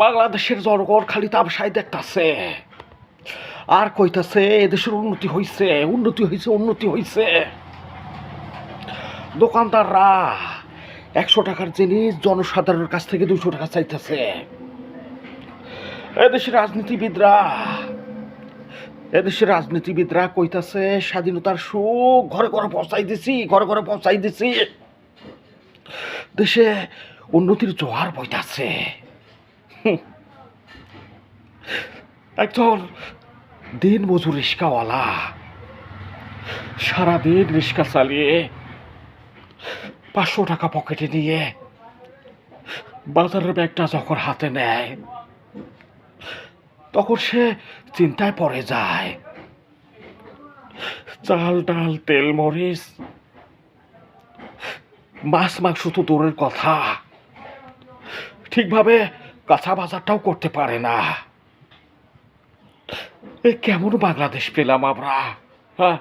বাংলাদেশের জনগণ খালি তামসাই দেখতাছে আর কইতাছে এদেশের উন্নতি হইছে, উন্নতি হইছে, উন্নতি হইছে। দোকানদাররা 100 টাকার জিনিস জনসাধারণের কাছ থেকে 200 টাকা চাইতেছে। এদেশের রাজনীতিবিদরা কইতাছে স্বাধীনতার সুখ ঘরে ঘরে পৌঁছাই দিছি, ঘরে ঘরে পৌঁছাই দিছি। দেশে উন্নতির জোয়ার বইতাছে। একজন দিন মজুর রিক্সাওয়ালা সারাদিন রিক্সা চালিয়ে 500 টাকা পকেটে নিয়ে বাজারের ব্যাগটা যখন হাতে নেয় তখন সে চিন্তায় পড়ে যায়। চাল ডাল তেল মরিচ মাছ মাংস তো দূরের কথা, ঠিকভাবে কাঁচা বাজারটাও করতে পারে না। এ কেমন বাংলাদেশ পেলাম আমরা, হ্যাঁ?